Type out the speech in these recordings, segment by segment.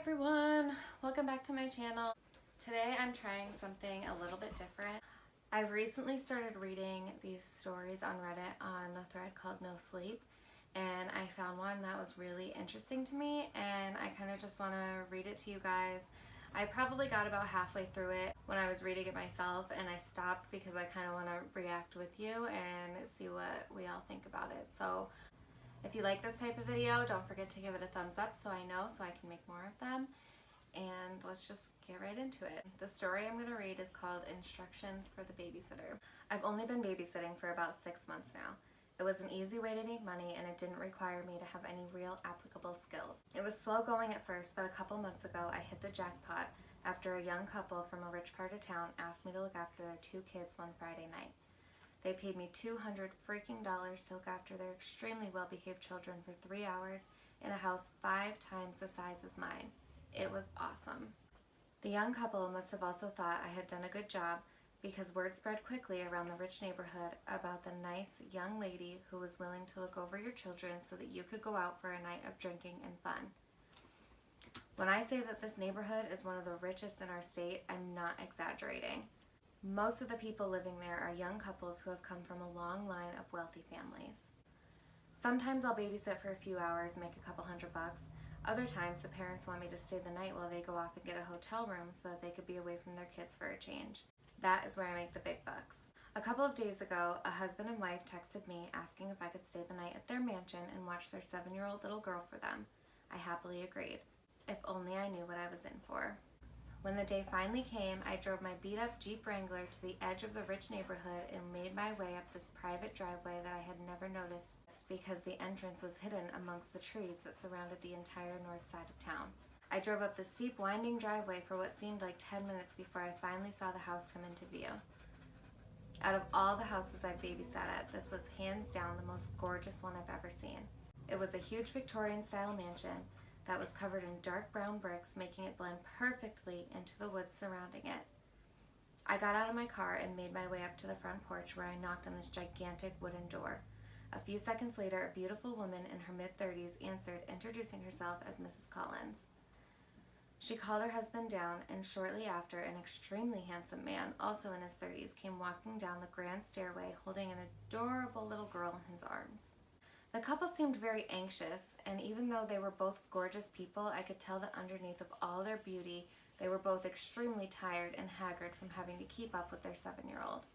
everyone, welcome back to my channel. Today I'm trying something a little bit different. I've recently started reading these stories on Reddit on the thread called No Sleep, and I found one that was really interesting to me, and I kind of just want to read it to you guys. I probably got about halfway through it when I was reading it myself, and I stopped because I kind of want to react with you and see what we all think about it. So if you like this type of video, don't forget to give it a thumbs up so I know, so I can make more of them. And let's just get right into it. The story I'm going to read is called Instructions for the Babysitter. I've only been babysitting for about 6 months now. It was an easy way to make money, and it didn't require me to have any real applicable skills. It was slow going at first, but a couple months ago I hit the jackpot after a young couple from a rich part of town asked me to look after their 2 kids one Friday night. They paid me $200 freaking to look after their extremely well-behaved children for 3 hours in a house 5 times the size as mine. It was awesome. The young couple must have also thought I had done a good job because word spread quickly around the rich neighborhood about the nice young lady who was willing to look over your children so that you could go out for a night of drinking and fun. When I say that this neighborhood is one of the richest in our state, I'm not exaggerating. Most of the people living there are young couples who have come from a long line of wealthy families. Sometimes I'll babysit for a few hours, make a couple $100. Other times the parents want me to stay the night while they go off and get a hotel room so that they could be away from their kids for a change. That is where I make the big bucks. A couple of days ago, a husband and wife texted me asking if I could stay the night at their mansion and watch their 7-year-old little girl for them. I happily agreed. If only I knew what I was in for. When the day finally came, I drove my beat-up Jeep Wrangler to the edge of the rich neighborhood and made my way up this private driveway that I had never noticed because the entrance was hidden amongst the trees that surrounded the entire north side of town. I drove up the steep, winding driveway for what seemed like 10 minutes before I finally saw the house come into view. Out of all the houses I've babysat at, this was hands down the most gorgeous one I've ever seen. It was a huge Victorian-style mansion that was covered in dark brown bricks, making it blend perfectly into the woods surrounding it. I got out of my car and made my way up to the front porch where I knocked on this gigantic wooden door. A few seconds later, a beautiful woman in her mid-30s answered, introducing herself as Mrs. Collins. She called her husband down, and shortly after, an extremely handsome man, also in his 30s, came walking down the grand stairway holding an adorable little girl in his arms. The couple seemed very anxious, and even though they were both gorgeous people, I could tell that underneath of all their beauty, they were both extremely tired and haggard from having to keep up with their 7-year-old.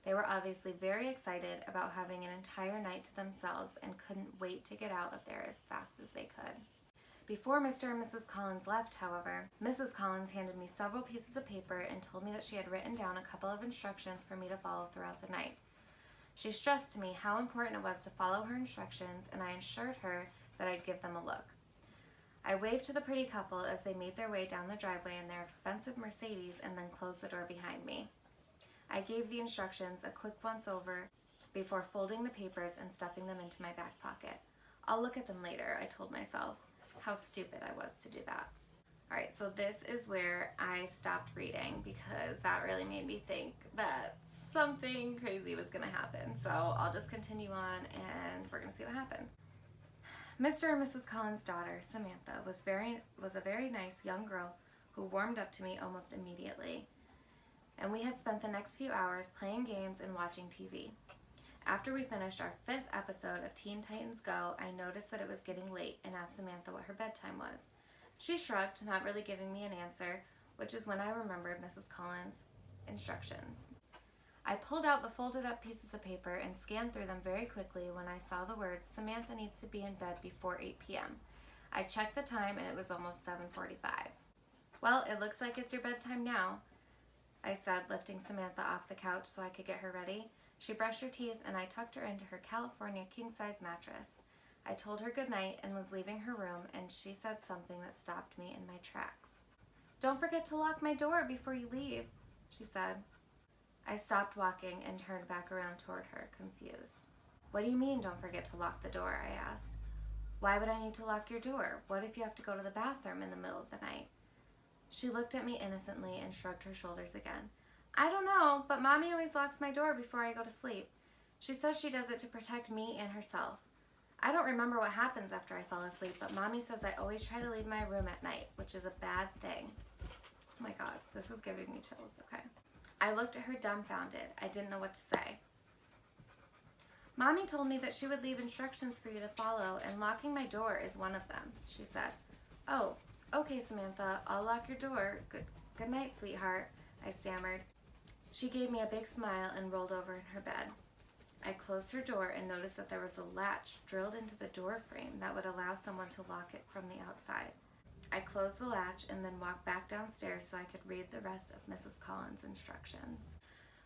They were obviously very excited about having an entire night to themselves and couldn't wait to get out of there as fast as they could. Before Mr. and Mrs. Collins left, however, Mrs. Collins handed me several pieces of paper and told me that she had written down a couple of instructions for me to follow throughout the night. She stressed to me how important it was to follow her instructions, and I assured her that I'd give them a look. I waved to the pretty couple as they made their way down the driveway in their expensive Mercedes and then closed the door behind me. I gave the instructions a quick once-over before folding the papers and stuffing them into my back pocket. I'll look at them later, I told myself. How stupid I was to do that. Alright, so this is where I stopped reading because that really made me think that something crazy was going to happen. So I'll just continue on and we're going to see what happens. Mr. and Mrs. Collins' daughter, Samantha, was a very nice young girl who warmed up to me almost immediately. And we had spent the next few hours playing games and watching TV. After we finished our 5th episode of Teen Titans Go, I noticed that it was getting late and asked Samantha what her bedtime was. She shrugged, not really giving me an answer, which is when I remembered Mrs. Collins' instructions. I pulled out the folded up pieces of paper and scanned through them very quickly when I saw the words, Samantha needs to be in bed before 8 p.m. I checked the time and it was almost 7:45. Well, it looks like it's your bedtime now, I said, lifting Samantha off the couch so I could get her ready. She brushed her teeth and I tucked her into her California king-size mattress. I told her goodnight and was leaving her room, and she said something that stopped me in my tracks. Don't forget to lock my door before you leave, she said. I stopped walking and turned back around toward her, confused. What do you mean, don't forget to lock the door? I asked. Why would I need to lock your door? What if you have to go to the bathroom in the middle of the night? She looked at me innocently and shrugged her shoulders again. I don't know, but Mommy always locks my door before I go to sleep. She says she does it to protect me and herself. I don't remember what happens after I fall asleep, but Mommy says I always try to leave my room at night, which is a bad thing. Oh my God, this is giving me chills, okay. I looked at her dumbfounded. I didn't know what to say. Mommy told me that she would leave instructions for you to follow, and locking my door is one of them, she said. Oh, okay, Samantha, I'll lock your door. Good night, sweetheart, I stammered. She gave me a big smile and rolled over in her bed. I closed her door and noticed that there was a latch drilled into the door frame that would allow someone to lock it from the outside. I closed the latch and then walked back downstairs so I could read the rest of Mrs. Collins' instructions.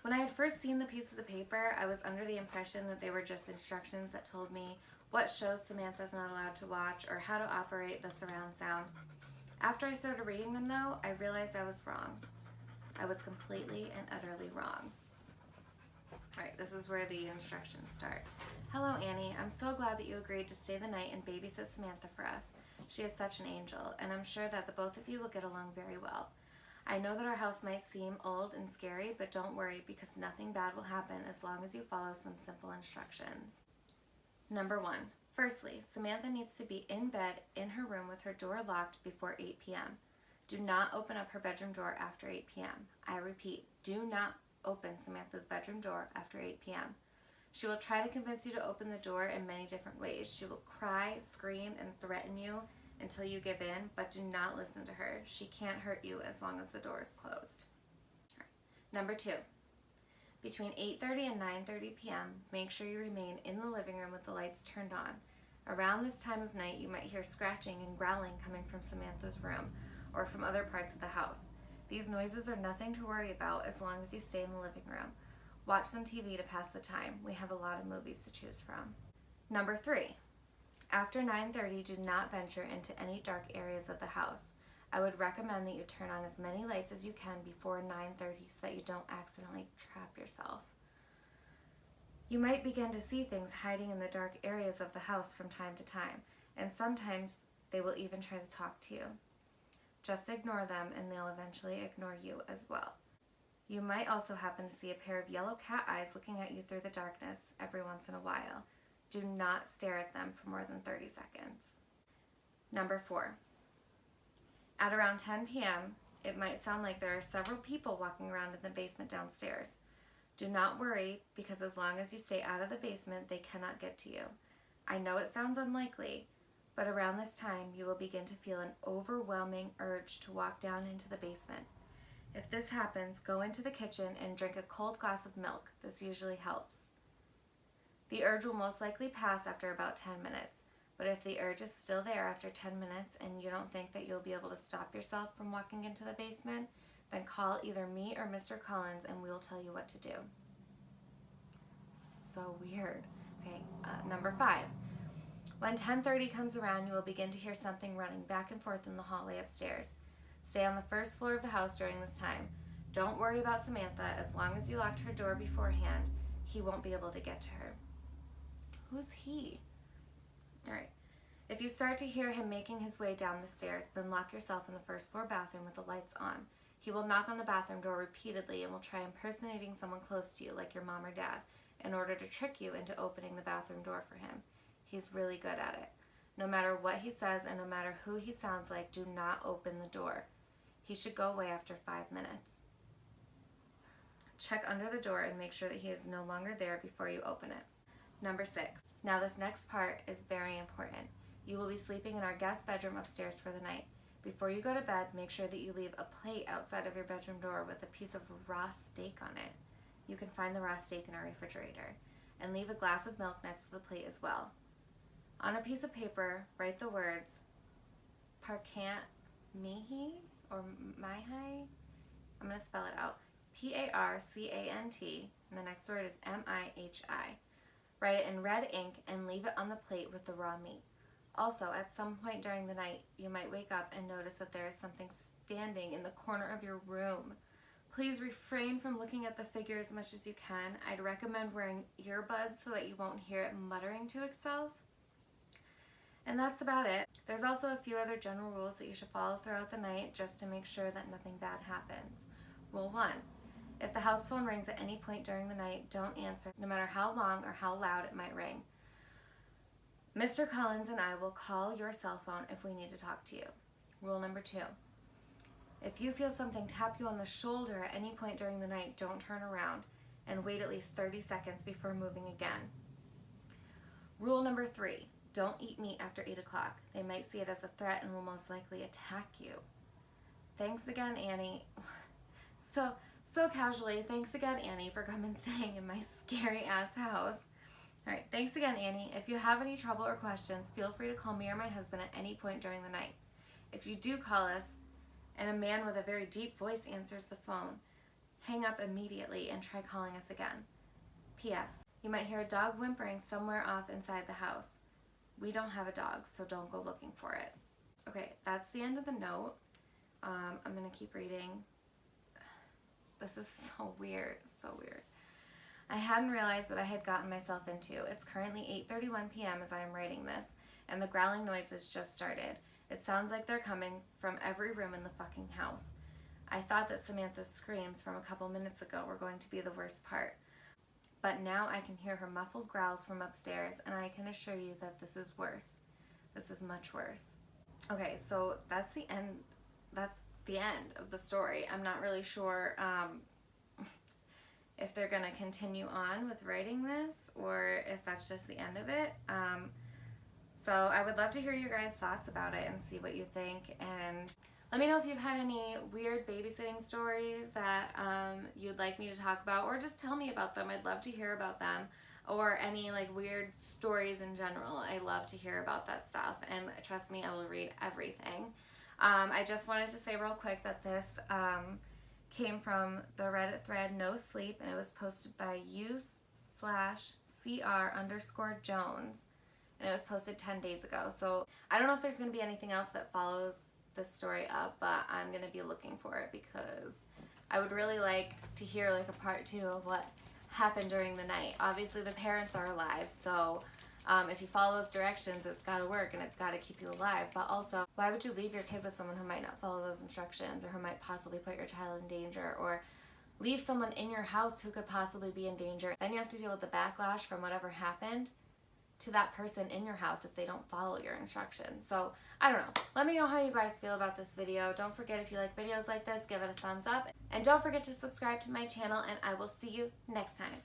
When I had first seen the pieces of paper, I was under the impression that they were just instructions that told me what shows Samantha's not allowed to watch or how to operate the surround sound. After I started reading them, though, I realized I was wrong. I was completely and utterly wrong. Alright, this is where the instructions start. Hello, Annie. I'm so glad that you agreed to stay the night and babysit Samantha for us. She is such an angel, and I'm sure that the both of you will get along very well. I know that our house might seem old and scary, but don't worry because nothing bad will happen as long as you follow some simple instructions. Number 1. Firstly, Samantha needs to be in bed in her room with her door locked before 8 p.m. Do not open up her bedroom door after 8 p.m. I repeat, do not open Samantha's bedroom door after 8 p.m. She will try to convince you to open the door in many different ways. She will cry, scream, and threaten you until you give in, but do not listen to her. She can't hurt you as long as the door is closed. Right. Number 2. Between 8:30 and 9:30 p.m., make sure you remain in the living room with the lights turned on. Around this time of night, you might hear scratching and growling coming from Samantha's room or from other parts of the house. These noises are nothing to worry about as long as you stay in the living room. Watch some TV to pass the time. We have a lot of movies to choose from. Number 3. After 9:30, do not venture into any dark areas of the house. I would recommend that you turn on as many lights as you can before 9:30 so that you don't accidentally trap yourself. You might begin to see things hiding in the dark areas of the house from time to time, and sometimes they will even try to talk to you. Just ignore them and they'll eventually ignore you as well. You might also happen to see a pair of yellow cat eyes looking at you through the darkness every once in a while. Do not stare at them for more than 30 seconds. Number 4. At around 10 p.m., it might sound like there are several people walking around in the basement downstairs. Do not worry, because as long as you stay out of the basement, they cannot get to you. I know it sounds unlikely, but around this time, you will begin to feel an overwhelming urge to walk down into the basement. If this happens, go into the kitchen and drink a cold glass of milk. This usually helps. The urge will most likely pass after about 10 minutes, but if the urge is still there after 10 minutes and you don't think that you'll be able to stop yourself from walking into the basement, then call either me or Mr. Collins and we'll tell you what to do. So weird. Okay, number 5. When 10:30 comes around, you will begin to hear something running back and forth in the hallway upstairs. Stay on the first floor of the house during this time. Don't worry about Samantha. As long as you locked her door beforehand, he won't be able to get to her. Who's he? Alright. If you start to hear him making his way down the stairs, then lock yourself in the first floor bathroom with the lights on. He will knock on the bathroom door repeatedly and will try impersonating someone close to you, like your mom or dad, in order to trick you into opening the bathroom door for him. He's really good at it. No matter what he says and no matter who he sounds like, do not open the door. He should go away after 5 minutes. Check under the door and make sure that he is no longer there before you open it. Number 6. Now this next part is very important. You will be sleeping in our guest bedroom upstairs for the night. Before you go to bed, make sure that you leave a plate outside of your bedroom door with a piece of raw steak on it. You can find the raw steak in our refrigerator. And leave a glass of milk next to the plate as well. On a piece of paper, write the words Parkant Mihi or Mihai. I'm going to spell it out. P-A-R-C-A-N-T, and the next word is M-I-H-I. Write it in red ink and leave it on the plate with the raw meat. Also, at some point during the night, you might wake up and notice that there is something standing in the corner of your room. Please refrain from looking at the figure as much as you can. I'd recommend wearing earbuds so that you won't hear it muttering to itself. And that's about it. There's also a few other general rules that you should follow throughout the night just to make sure that nothing bad happens. Rule 1. If the house phone rings at any point during the night, don't answer, no matter how long or how loud it might ring. Mr. Collins and I will call your cell phone if we need to talk to you. Rule number 2. If you feel something tap you on the shoulder at any point during the night, don't turn around and wait at least 30 seconds before moving again. Rule number 3. Don't eat meat after 8 o'clock. They might see it as a threat and will most likely attack you. Thanks again, Annie. So casually, thanks again, Annie, for coming and staying in my scary ass house. Alright, thanks again, Annie. If you have any trouble or questions, feel free to call me or my husband at any point during the night. If you do call us, and a man with a very deep voice answers the phone, hang up immediately and try calling us again. P.S. You might hear a dog whimpering somewhere off inside the house. We don't have a dog, so don't go looking for it. Okay, that's the end of the note. I'm going to keep reading. This is so weird, so weird. I hadn't realized what I had gotten myself into. It's currently 8:31 p.m. as I am writing this, and the growling noises just started. It sounds like they're coming from every room in the fucking house. I thought that Samantha's screams from a couple minutes ago were going to be the worst part. But now I can hear her muffled growls from upstairs, and I can assure you that this is worse. This is much worse. Okay, so that's the end. That's the end of the story. I'm not really sure if they're gonna continue on with writing this or if that's just the end of it. So I would love to hear your guys' thoughts about it and see what you think. And let me know if you've had any weird babysitting stories that you'd like me to talk about, or just tell me about them. I'd love to hear about them, or any like weird stories in general. I love to hear about that stuff, and trust me, I will read everything. I just wanted to say real quick that this came from the Reddit thread No Sleep, and it was posted by u/cr_Jones, and it was posted 10 days ago. So I don't know if there's going to be anything else that follows this story up, but I'm going to be looking for it because I would really like to hear like a part 2 of what happened during the night. Obviously the parents are alive, so if you follow those directions, it's got to work and it's got to keep you alive. But also, why would you leave your kid with someone who might not follow those instructions, or who might possibly put your child in danger, or leave someone in your house who could possibly be in danger? Then you have to deal with the backlash from whatever happened to that person in your house if they don't follow your instructions. So I don't know. Let me know how you guys feel about this video. Don't forget, if you like videos like this, give it a thumbs up. And don't forget to subscribe to my channel, and I will see you next time.